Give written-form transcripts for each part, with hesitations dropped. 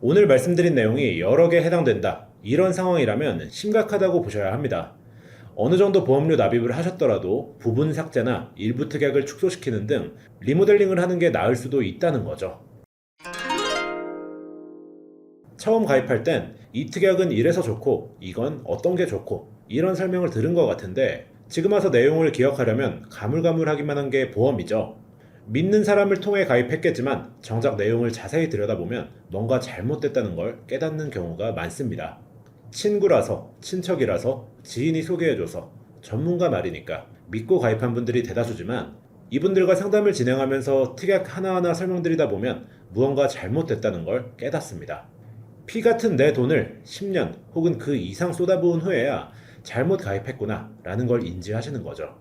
오늘 말씀드린 내용이 여러 개 해당된다. 이런 상황이라면 심각하다고 보셔야 합니다. 어느 정도 보험료 납입을 하셨더라도 부분 삭제나 일부 특약을 축소시키는 등 리모델링을 하는 게 나을 수도 있다는 거죠. 처음 가입할 땐 이 특약은 이래서 좋고 이건 어떤 게 좋고 이런 설명을 들은 것 같은데 지금 와서 내용을 기억하려면 가물가물하기만 한 게 보험이죠. 믿는 사람을 통해 가입했겠지만 정작 내용을 자세히 들여다보면 뭔가 잘못됐다는 걸 깨닫는 경우가 많습니다. 친구라서, 친척이라서, 지인이 소개해줘서, 전문가 말이니까 믿고 가입한 분들이 대다수지만 이분들과 상담을 진행하면서 특약 하나하나 설명드리다 보면 무언가 잘못됐다는 걸 깨닫습니다. 피 같은 내 돈을 10년 혹은 그 이상 쏟아부은 후에야 잘못 가입했구나 라는 걸 인지하시는 거죠.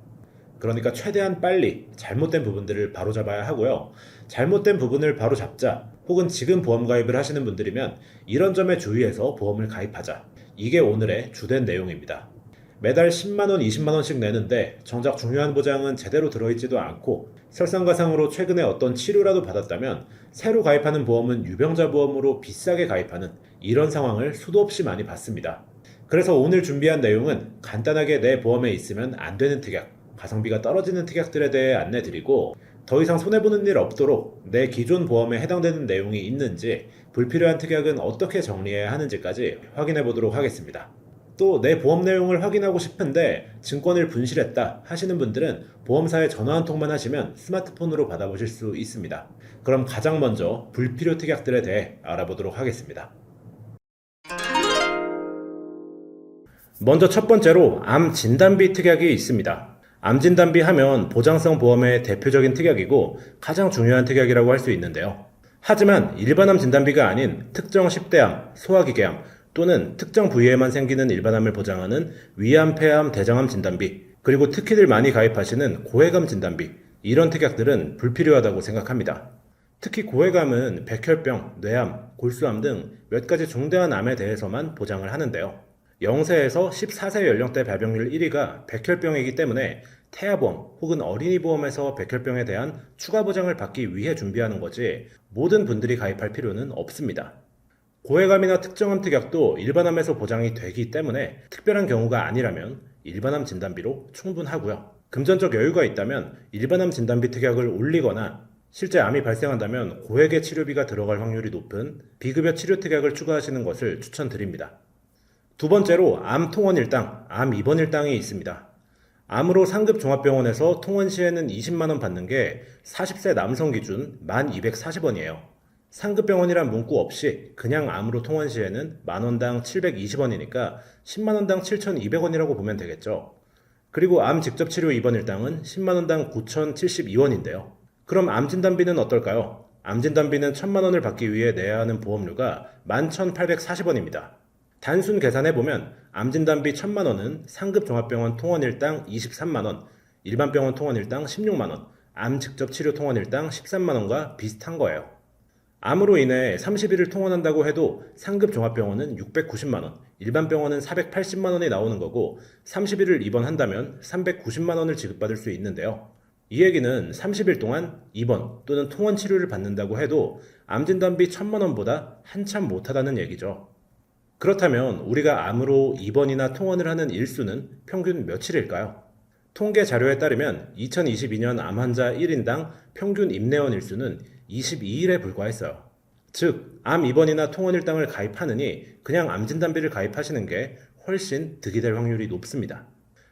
그러니까 최대한 빨리 잘못된 부분들을 바로잡아야 하고요. 잘못된 부분을 바로잡자 혹은 지금 보험 가입을 하시는 분들이면 이런 점에 주의해서 보험을 가입하자. 이게 오늘의 주된 내용입니다. 매달 10만원, 20만원씩 내는데 정작 중요한 보장은 제대로 들어있지도 않고 설상가상으로 최근에 어떤 치료라도 받았다면 새로 가입하는 보험은 유병자 보험으로 비싸게 가입하는 이런 상황을 수도 없이 많이 봤습니다. 그래서 오늘 준비한 내용은 간단하게 내 보험에 있으면 안 되는 특약, 가성비가 떨어지는 특약들에 대해 안내드리고 더 이상 손해보는 일 없도록 내 기존 보험에 해당되는 내용이 있는지 불필요한 특약은 어떻게 정리해야 하는지까지 확인해 보도록 하겠습니다. 또 내 보험 내용을 확인하고 싶은데 증권을 분실했다 하시는 분들은 보험사에 전화 한 통만 하시면 스마트폰으로 받아보실 수 있습니다. 그럼 가장 먼저 불필요 특약들에 대해 알아보도록 하겠습니다. 먼저 첫 번째로 암 진단비 특약이 있습니다. 암 진단비 하면 보장성 보험의 대표적인 특약이고 가장 중요한 특약이라고 할 수 있는데요. 하지만 일반암 진단비가 아닌 특정 10대암, 소화기계암 또는 특정 부위에만 생기는 일반암을 보장하는 위암, 폐암, 대장암 진단비 그리고 특히들 많이 가입하시는 고해감 진단비 이런 특약들은 불필요하다고 생각합니다. 특히 고해감은 백혈병, 뇌암, 골수암 등 몇 가지 중대한 암에 대해서만 보장을 하는데요. 0세에서 14세 연령대 발병률 1위가 백혈병이기 때문에 태아보험 혹은 어린이 보험에서 백혈병에 대한 추가 보장을 받기 위해 준비하는 거지 모든 분들이 가입할 필요는 없습니다. 고해감이나 특정암 특약도 일반암에서 보장이 되기 때문에 특별한 경우가 아니라면 일반암 진단비로 충분하고요. 금전적 여유가 있다면 일반암 진단비 특약을 올리거나 실제 암이 발생한다면 고액의 치료비가 들어갈 확률이 높은 비급여 치료 특약을 추가하시는 것을 추천드립니다. 두 번째로 암 통원 일당, 암 입원 일당이 있습니다. 암으로 상급 종합병원에서 통원 시에는 20만원 받는 게 40세 남성 기준 1240원이에요. 상급병원이란 문구 없이 그냥 암으로 통원 시에는 만원당 720원이니까 10만원당 7,200원이라고 보면 되겠죠. 그리고 암 직접 치료 입원 일당은 10만원당 9,072원인데요. 그럼 암 진단비는 어떨까요? 암 진단비는 1,000만원을 받기 위해 내야 하는 보험료가 11,840원입니다. 단순 계산해보면 암 진단비 1,000만원은 상급 종합병원 통원 일당 23만원, 일반 병원 통원 일당 16만원, 암 직접 치료 통원 일당 13만원과 비슷한 거예요. 암으로 인해 30일을 통원한다고 해도 상급 종합병원은 690만원, 일반 병원은 480만원이 나오는 거고 30일을 입원한다면 390만원을 지급받을 수 있는데요. 이 얘기는 30일 동안 입원 또는 통원 치료를 받는다고 해도 암 진단비 1,000만원보다 한참 못하다는 얘기죠. 그렇다면 우리가 암으로 입원이나 통원을 하는 일수는 평균 며칠일까요? 통계 자료에 따르면 2022년 암 환자 1인당 평균 입내원 일수는 22일에 불과했어요. 즉, 암 입원이나 통원 일당을 가입하느니 그냥 암 진단비를 가입하시는 게 훨씬 득이 될 확률이 높습니다.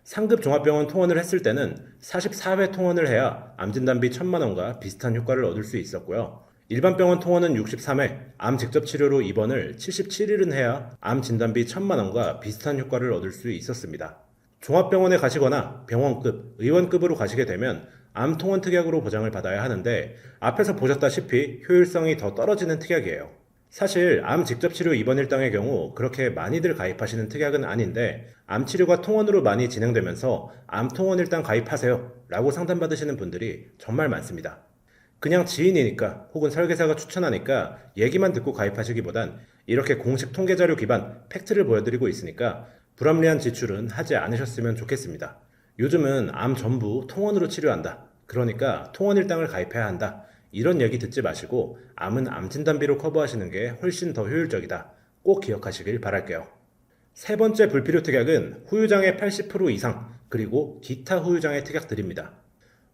상급 종합병원 통원을 했을 때는 44회 통원을 해야 암 진단비 1,000만원과 비슷한 효과를 얻을 수 있었고요. 일반 병원 통원은 63회, 암 직접 치료로 입원을 77일은 해야 암 진단비 1,000만원과 비슷한 효과를 얻을 수 있었습니다. 종합병원에 가시거나 병원급, 의원급으로 가시게 되면 암 통원 특약으로 보장을 받아야 하는데 앞에서 보셨다시피 효율성이 더 떨어지는 특약이에요. 사실 암 직접 치료 입원 일당의 경우 그렇게 많이들 가입하시는 특약은 아닌데 암 치료가 통원으로 많이 진행되면서 암 통원 일당 가입하세요 라고 상담받으시는 분들이 정말 많습니다. 그냥 지인이니까 혹은 설계사가 추천하니까 얘기만 듣고 가입하시기보단 이렇게 공식 통계자료 기반 팩트를 보여드리고 있으니까 불합리한 지출은 하지 않으셨으면 좋겠습니다. 요즘은 암 전부 통원으로 치료한다. 그러니까 통원 일당을 가입해야 한다. 이런 얘기 듣지 마시고 암은 암 진단비로 커버하시는 게 훨씬 더 효율적이다. 꼭 기억하시길 바랄게요. 세 번째 불필요 특약은 후유장애 80% 이상 그리고 기타 후유장애 특약들입니다.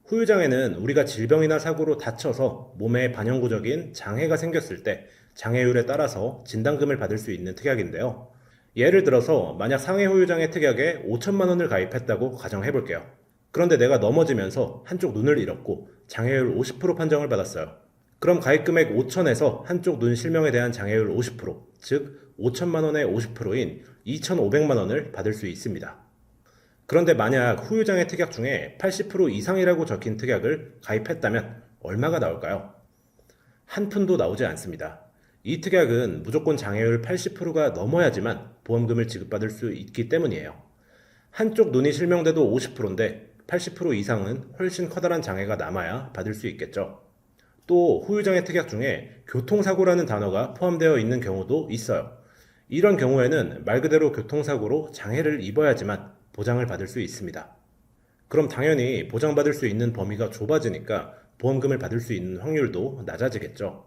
후유장애는 우리가 질병이나 사고로 다쳐서 몸에 반영구적인 장애가 생겼을 때 장애율에 따라서 진단금을 받을 수 있는 특약인데요. 예를 들어서 만약 상해 후유장애 특약에 5천만 원을 가입했다고 가정해 볼게요. 그런데 내가 넘어지면서 한쪽 눈을 잃었고 장애율 50% 판정을 받았어요. 그럼 가입금액 5천에서 한쪽 눈 실명에 대한 장애율 50%, 즉 5천만 원의 50%인 2,500만 원을 받을 수 있습니다. 그런데 만약 후유장애 특약 중에 80% 이상이라고 적힌 특약을 가입했다면 얼마가 나올까요? 한 푼도 나오지 않습니다. 이 특약은 무조건 장애율 80%가 넘어야지만 보험금을 지급받을 수 있기 때문이에요. 한쪽 눈이 실명돼도 50%인데 80% 이상은 훨씬 커다란 장애가 남아야 받을 수 있겠죠. 또 후유장애 특약 중에 교통사고라는 단어가 포함되어 있는 경우도 있어요. 이런 경우에는 말 그대로 교통사고로 장애를 입어야지만 보장을 받을 수 있습니다. 그럼 당연히 보장받을 수 있는 범위가 좁아지니까 보험금을 받을 수 있는 확률도 낮아지겠죠.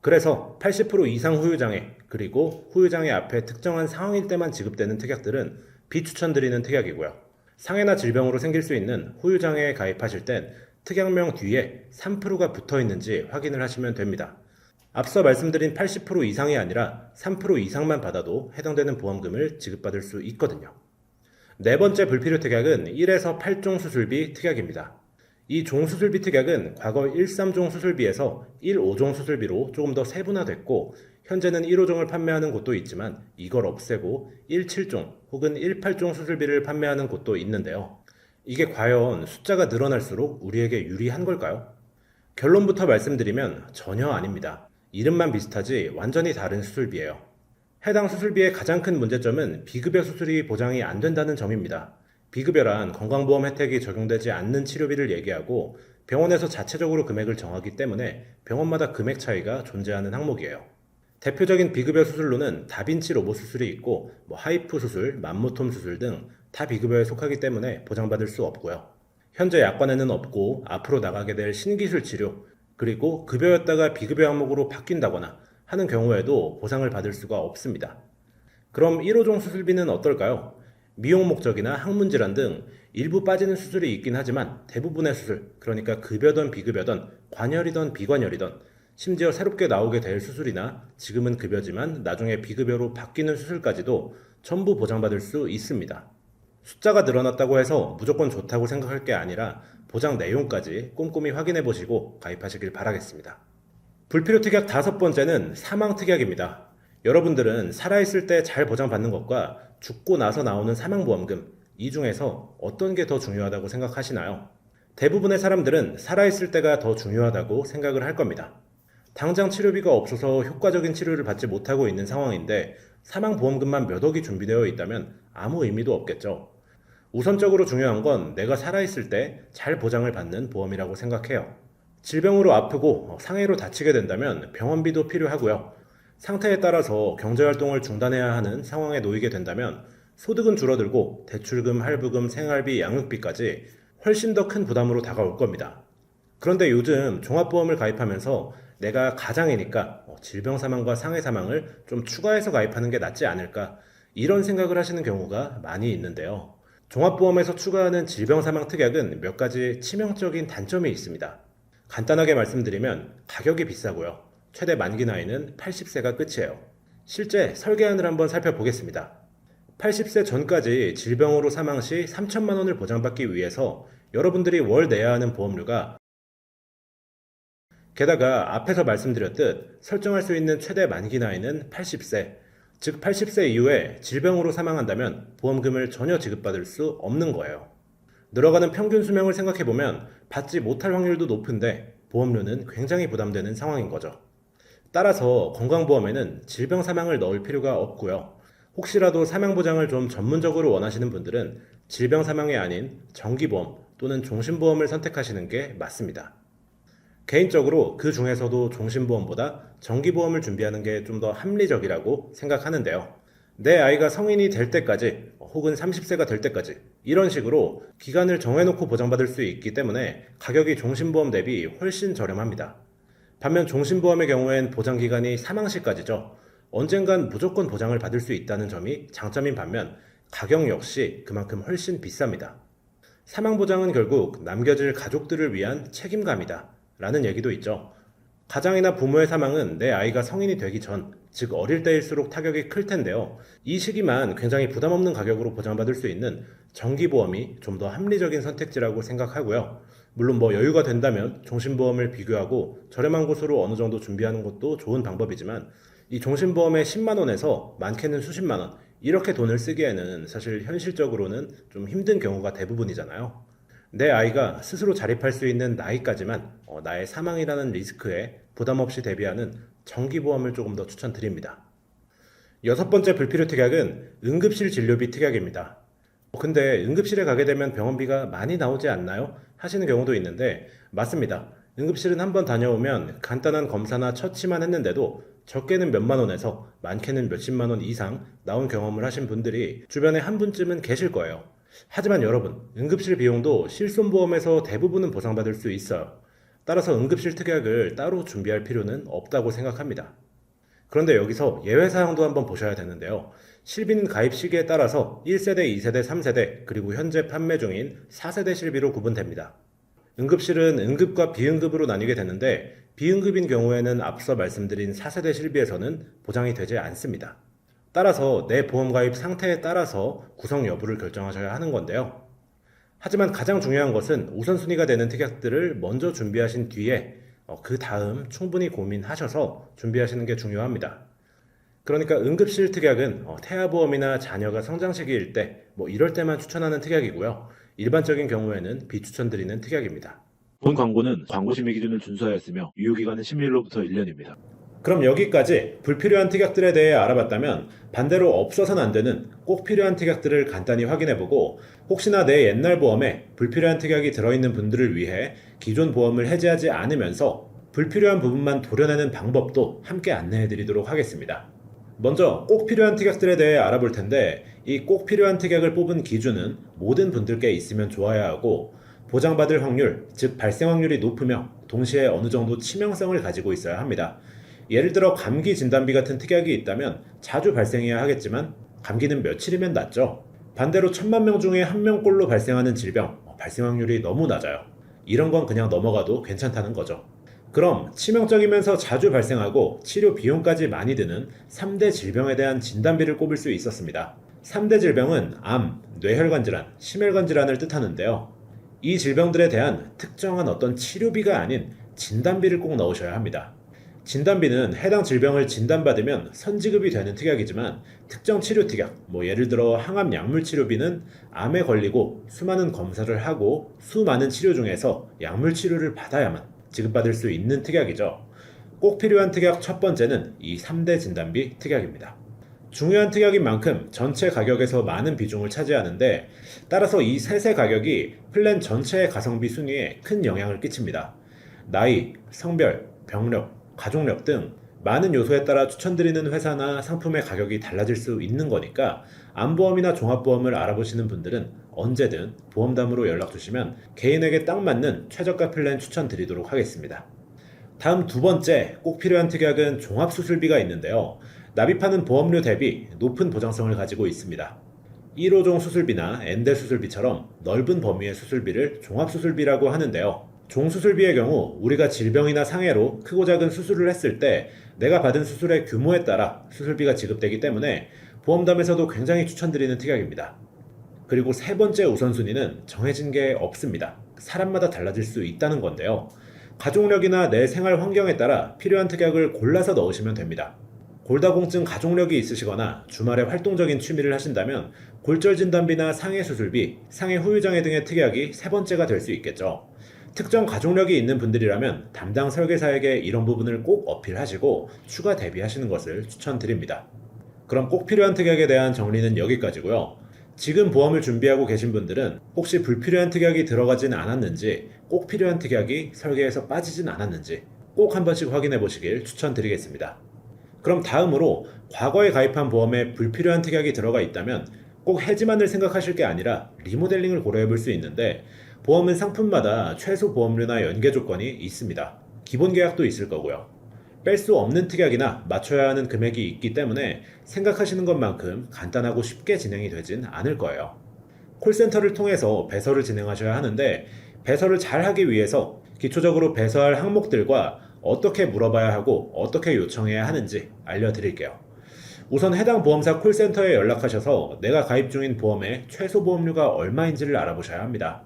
그래서 80% 이상 후유장애 그리고 후유장애 앞에 특정한 상황일 때만 지급되는 특약들은 비추천드리는 특약이고요. 상해나 질병으로 생길 수 있는 후유장애에 가입하실 땐 특약명 뒤에 3%가 붙어 있는지 확인을 하시면 됩니다. 앞서 말씀드린 80% 이상이 아니라 3% 이상만 받아도 해당되는 보험금을 지급받을 수 있거든요. 네 번째 불필요 특약은 1에서 8종 수술비 특약입니다. 이 종수술비 특약은 과거 1,3종 수술비에서 1,5종 수술비로 조금 더 세분화됐고 현재는 1,5종을 판매하는 곳도 있지만 이걸 없애고 1,7종 혹은 1,8종 수술비를 판매하는 곳도 있는데요. 이게 과연 숫자가 늘어날수록 우리에게 유리한 걸까요? 결론부터 말씀드리면 전혀 아닙니다. 이름만 비슷하지 완전히 다른 수술비예요. 해당 수술비의 가장 큰 문제점은 비급여 수술이 보장이 안 된다는 점입니다. 비급여란 건강보험 혜택이 적용되지 않는 치료비를 얘기하고 병원에서 자체적으로 금액을 정하기 때문에 병원마다 금액 차이가 존재하는 항목이에요. 대표적인 비급여 수술로는 다빈치 로봇 수술이 있고 하이프 수술, 맘모톰 수술 등 다 비급여에 속하기 때문에 보장받을 수 없고요. 현재 약관에는 없고 앞으로 나가게 될 신기술 치료, 그리고 급여였다가 비급여 항목으로 바뀐다거나 하는 경우에도 보상을 받을 수가 없습니다. 그럼 1호종 수술비는 어떨까요? 미용 목적이나 항문질환 등 일부 빠지는 수술이 있긴 하지만 대부분의 수술, 그러니까 급여든 비급여든 관열이든 비관열이든 심지어 새롭게 나오게 될 수술이나 지금은 급여지만 나중에 비급여로 바뀌는 수술까지도 전부 보장받을 수 있습니다. 숫자가 늘어났다고 해서 무조건 좋다고 생각할 게 아니라 보장 내용까지 꼼꼼히 확인해 보시고 가입하시길 바라겠습니다. 불필요 특약 다섯 번째는 사망 특약입니다. 여러분들은 살아있을 때 잘 보장받는 것과 죽고 나서 나오는 사망보험금, 이 중에서 어떤 게 더 중요하다고 생각하시나요? 대부분의 사람들은 살아있을 때가 더 중요하다고 생각을 할 겁니다. 당장 치료비가 없어서 효과적인 치료를 받지 못하고 있는 상황인데 사망보험금만 몇 억이 준비되어 있다면 아무 의미도 없겠죠. 우선적으로 중요한 건 내가 살아있을 때 잘 보장을 받는 보험이라고 생각해요. 질병으로 아프고 상해로 다치게 된다면 병원비도 필요하고요. 상태에 따라서 경제활동을 중단해야 하는 상황에 놓이게 된다면 소득은 줄어들고 대출금, 할부금, 생활비, 양육비까지 훨씬 더 큰 부담으로 다가올 겁니다. 그런데 요즘 종합보험을 가입하면서 내가 가장이니까 질병 사망과 상해 사망을 좀 추가해서 가입하는 게 낫지 않을까 이런 생각을 하시는 경우가 많이 있는데요. 종합보험에서 추가하는 질병 사망 특약은 몇 가지 치명적인 단점이 있습니다. 간단하게 말씀드리면 가격이 비싸고요. 최대 만기 나이는 80세가 끝이에요. 실제 설계안을 한번 살펴보겠습니다. 80세 전까지 질병으로 사망 시 3천만 원을 보장받기 위해서 여러분들이 월 내야 하는 보험료가 게다가 앞에서 말씀드렸듯 설정할 수 있는 최대 만기 나이는 80세, 즉 80세 이후에 질병으로 사망한다면 보험금을 전혀 지급받을 수 없는 거예요. 늘어가는 평균 수명을 생각해보면 받지 못할 확률도 높은데 보험료는 굉장히 부담되는 상황인 거죠. 따라서 건강보험에는 질병 사망을 넣을 필요가 없고요. 혹시라도 사망보장을 좀 전문적으로 원하시는 분들은 질병 사망이 아닌 정기보험 또는 종신보험을 선택하시는 게 맞습니다. 개인적으로 그 중에서도 종신보험보다 정기보험을 준비하는 게 좀 더 합리적이라고 생각하는데요. 내 아이가 성인이 될 때까지 혹은 30세가 될 때까지 이런 식으로 기간을 정해놓고 보장받을 수 있기 때문에 가격이 종신보험 대비 훨씬 저렴합니다. 반면 종신보험의 경우엔 보장기간이 사망 시까지죠. 언젠간 무조건 보장을 받을 수 있다는 점이 장점인 반면 가격 역시 그만큼 훨씬 비쌉니다. 사망보장은 결국 남겨질 가족들을 위한 책임감이다 라는 얘기도 있죠. 가장이나 부모의 사망은 내 아이가 성인이 되기 전, 즉 어릴 때일수록 타격이 클 텐데요. 이 시기만 굉장히 부담 없는 가격으로 보장받을 수 있는 정기보험이 좀 더 합리적인 선택지라고 생각하고요. 물론 여유가 된다면 종신보험을 비교하고 저렴한 곳으로 어느 정도 준비하는 것도 좋은 방법이지만 이 종신보험에 10만 원에서 많게는 수십만 원 이렇게 돈을 쓰기에는 사실 현실적으로는 좀 힘든 경우가 대부분이잖아요. 내 아이가 스스로 자립할 수 있는 나이까지만 나의 사망이라는 리스크에 부담 없이 대비하는 정기보험을 조금 더 추천드립니다. 여섯 번째 불필요 특약은 응급실 진료비 특약입니다. 근데 응급실에 가게 되면 병원비가 많이 나오지 않나요? 하시는 경우도 있는데 맞습니다. 응급실은 한번 다녀오면 간단한 검사나 처치만 했는데도 적게는 몇만 원에서 많게는 몇십만 원 이상 나온 경험을 하신 분들이 주변에 한 분쯤은 계실 거예요. 하지만 여러분, 응급실 비용도 실손보험에서 대부분은 보상받을 수 있어요. 따라서 응급실 특약을 따로 준비할 필요는 없다고 생각합니다. 그런데 여기서 예외사항도 한번 보셔야 되는데요. 실비는 가입 시기에 따라서 1세대, 2세대, 3세대, 그리고 현재 판매 중인 4세대 실비로 구분됩니다. 응급실은 응급과 비응급으로 나뉘게 되는데 비응급인 경우에는 앞서 말씀드린 4세대 실비에서는 보장이 되지 않습니다. 따라서 내 보험 가입 상태에 따라서 구성 여부를 결정하셔야 하는 건데요. 하지만 가장 중요한 것은 우선순위가 되는 특약들을 먼저 준비하신 뒤에 그 다음 충분히 고민하셔서 준비하시는 게 중요합니다. 그러니까 응급실 특약은 태아보험이나 자녀가 성장 시기일 때 이럴 때만 추천하는 특약이고요. 일반적인 경우에는 비추천드리는 특약입니다. 본 광고는 광고심의 기준을 준수하였으며 유효기간은 10일로부터 1년입니다. 그럼 여기까지 불필요한 특약들에 대해 알아봤다면 반대로 없어서는 안 되는 꼭 필요한 특약들을 간단히 확인해보고 혹시나 내 옛날 보험에 불필요한 특약이 들어있는 분들을 위해 기존 보험을 해지하지 않으면서 불필요한 부분만 도려내는 방법도 함께 안내해드리도록 하겠습니다. 먼저 꼭 필요한 특약들에 대해 알아볼 텐데 이 꼭 필요한 특약을 뽑은 기준은 모든 분들께 있으면 좋아야 하고 보장받을 확률, 즉 발생 확률이 높으며 동시에 어느 정도 치명성을 가지고 있어야 합니다. 예를 들어 감기 진단비 같은 특약이 있다면 자주 발생해야 하겠지만 감기는 며칠이면 낫죠. 반대로 1000만 명 중에 1명꼴로 발생하는 질병, 발생 확률이 너무 낮아요. 이런 건 그냥 넘어가도 괜찮다는 거죠. 그럼 치명적이면서 자주 발생하고 치료 비용까지 많이 드는 3대 질병에 대한 진단비를 꼽을 수 있었습니다. 3대 질병은 암, 뇌혈관 질환, 심혈관 질환을 뜻하는데요. 이 질병들에 대한 특정한 어떤 치료비가 아닌 진단비를 꼭 넣으셔야 합니다. 진단비는 해당 질병을 진단받으면 선지급이 되는 특약이지만 특정 치료 특약, 예를 들어 항암 약물 치료비는 암에 걸리고 수많은 검사를 하고 수많은 치료 중에서 약물 치료를 받아야만 지급받을 수 있는 특약이죠. 꼭 필요한 특약 첫 번째는 이 3대 진단비 특약입니다. 중요한 특약인 만큼 전체 가격에서 많은 비중을 차지하는데 따라서 이 셋의 가격이 플랜 전체의 가성비 순위에 큰 영향을 끼칩니다. 나이, 성별, 병력, 가족력 등 많은 요소에 따라 추천드리는 회사나 상품의 가격이 달라질 수 있는 거니까 암보험이나 종합보험을 알아보시는 분들은 언제든 보험담으로 연락 주시면 개인에게 딱 맞는 최저가 플랜 추천드리도록 하겠습니다. 다음 두 번째 꼭 필요한 특약은 종합수술비가 있는데요. 납입하는 보험료 대비 높은 보장성을 가지고 있습니다. 1호종 수술비나 엔대 수술비처럼 넓은 범위의 수술비를 종합수술비라고 하는데요. 종수술비의 경우 우리가 질병이나 상해로 크고 작은 수술을 했을 때 내가 받은 수술의 규모에 따라 수술비가 지급되기 때문에 보험담에서도 굉장히 추천드리는 특약입니다. 그리고 세 번째 우선순위는 정해진 게 없습니다. 사람마다 달라질 수 있다는 건데요. 가족력이나 내 생활 환경에 따라 필요한 특약을 골라서 넣으시면 됩니다. 골다공증 가족력이 있으시거나 주말에 활동적인 취미를 하신다면 골절 진단비나 상해 수술비, 상해 후유장애 등의 특약이 세 번째가 될 수 있겠죠. 특정 가족력이 있는 분들이라면 담당 설계사에게 이런 부분을 꼭 어필하시고 추가 대비하시는 것을 추천드립니다. 그럼 꼭 필요한 특약에 대한 정리는 여기까지고요. 지금 보험을 준비하고 계신 분들은 혹시 불필요한 특약이 들어가진 않았는지, 꼭 필요한 특약이 설계에서 빠지진 않았는지 꼭 한 번씩 확인해 보시길 추천드리겠습니다. 그럼 다음으로 과거에 가입한 보험에 불필요한 특약이 들어가 있다면 꼭 해지만을 생각하실 게 아니라 리모델링을 고려해 볼 수 있는데 보험은 상품마다 최소 보험료나 연계 조건이 있습니다. 기본 계약도 있을 거고요. 뺄 수 없는 특약이나 맞춰야 하는 금액이 있기 때문에 생각하시는 것만큼 간단하고 쉽게 진행이 되진 않을 거예요. 콜센터를 통해서 배설을 진행하셔야 하는데 배설을 잘 하기 위해서 기초적으로 배설할 항목들과 어떻게 물어봐야 하고 어떻게 요청해야 하는지 알려드릴게요. 우선 해당 보험사 콜센터에 연락하셔서 내가 가입 중인 보험의 최소 보험료가 얼마인지를 알아보셔야 합니다.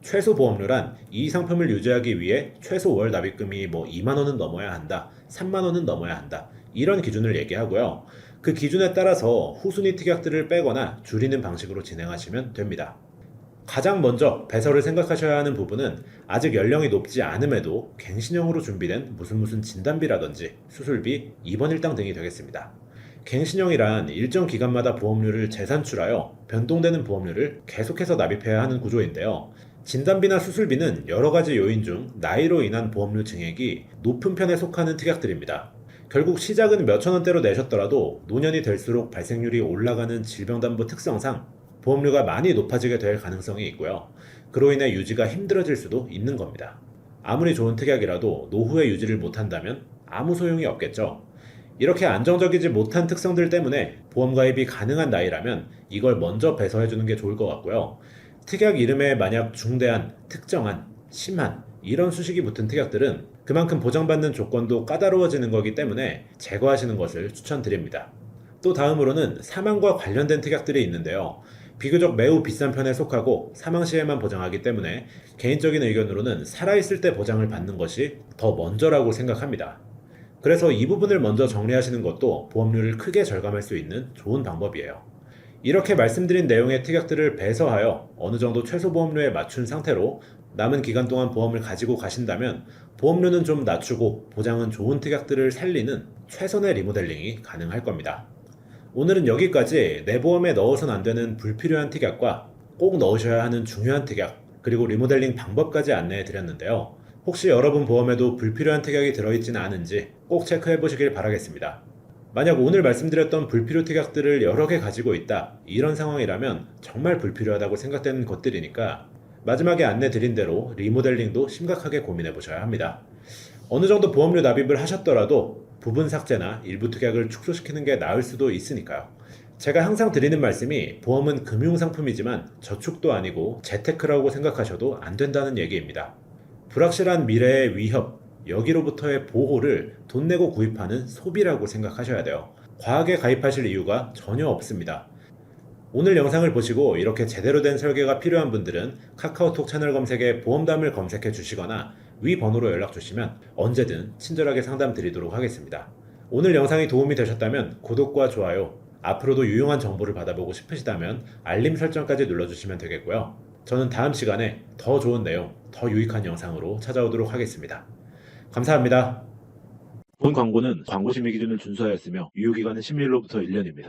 최소 보험료란 이 상품을 유지하기 위해 최소 월 납입금이 2만 원은 넘어야 한다, 3만 원은 넘어야 한다, 이런 기준을 얘기하고요. 그 기준에 따라서 후순위 특약들을 빼거나 줄이는 방식으로 진행하시면 됩니다. 가장 먼저 배설을 생각하셔야 하는 부분은 아직 연령이 높지 않음에도 갱신형으로 준비된 무슨 진단비라든지 수술비, 입원 일당 등이 되겠습니다. 갱신형이란 일정 기간마다 보험료를 재산출하여 변동되는 보험료를 계속해서 납입해야 하는 구조인데요. 진단비나 수술비는 여러 가지 요인 중 나이로 인한 보험료 증액이 높은 편에 속하는 특약들입니다. 결국 시작은 몇천 원대로 내셨더라도 노년이 될수록 발생률이 올라가는 질병담보 특성상 보험료가 많이 높아지게 될 가능성이 있고요. 그로 인해 유지가 힘들어질 수도 있는 겁니다. 아무리 좋은 특약이라도 노후에 유지를 못한다면 아무 소용이 없겠죠. 이렇게 안정적이지 못한 특성들 때문에 보험 가입이 가능한 나이라면 이걸 먼저 배서해주는 게 좋을 것 같고요. 특약 이름에 만약 중대한, 특정한, 심한 이런 수식이 붙은 특약들은 그만큼 보장받는 조건도 까다로워지는 거기 때문에 제거하시는 것을 추천드립니다. 또 다음으로는 사망과 관련된 특약들이 있는데요. 비교적 매우 비싼 편에 속하고 사망 시에만 보장하기 때문에 개인적인 의견으로는 살아있을 때 보장을 받는 것이 더 먼저라고 생각합니다. 그래서 이 부분을 먼저 정리하시는 것도 보험료를 크게 절감할 수 있는 좋은 방법이에요. 이렇게 말씀드린 내용의 특약들을 배서하여 어느 정도 최소 보험료에 맞춘 상태로 남은 기간 동안 보험을 가지고 가신다면 보험료는 좀 낮추고 보장은 좋은 특약들을 살리는 최선의 리모델링이 가능할 겁니다. 오늘은 여기까지 내 보험에 넣어서는 안 되는 불필요한 특약과 꼭 넣으셔야 하는 중요한 특약, 그리고 리모델링 방법까지 안내해 드렸는데요. 혹시 여러분 보험에도 불필요한 특약이 들어있지는 않은지 꼭 체크해 보시길 바라겠습니다. 만약 오늘 말씀드렸던 불필요 특약들을 여러 개 가지고 있다, 이런 상황이라면 정말 불필요하다고 생각되는 것들이니까 마지막에 안내 드린 대로 리모델링도 심각하게 고민해 보셔야 합니다. 어느 정도 보험료 납입을 하셨더라도 부분 삭제나 일부 특약을 축소시키는 게 나을 수도 있으니까요. 제가 항상 드리는 말씀이 보험은 금융상품이지만 저축도 아니고 재테크라고 생각하셔도 안 된다는 얘기입니다. 불확실한 미래의 위협, 여기로부터의 보호를 돈 내고 구입하는 소비라고 생각하셔야 돼요. 과하게 가입하실 이유가 전혀 없습니다. 오늘 영상을 보시고 이렇게 제대로 된 설계가 필요한 분들은 카카오톡 채널 검색에 보험담을 검색해 주시거나 위 번호로 연락 주시면 언제든 친절하게 상담 드리도록 하겠습니다. 오늘 영상이 도움이 되셨다면 구독과 좋아요, 앞으로도 유용한 정보를 받아보고 싶으시다면 알림 설정까지 눌러주시면 되겠고요. 저는 다음 시간에 더 좋은 내용, 더 유익한 영상으로 찾아오도록 하겠습니다. 감사합니다. 본 광고는 광고심의 기준을 준수하였으며 유효기간은 10일로부터 1년입니다.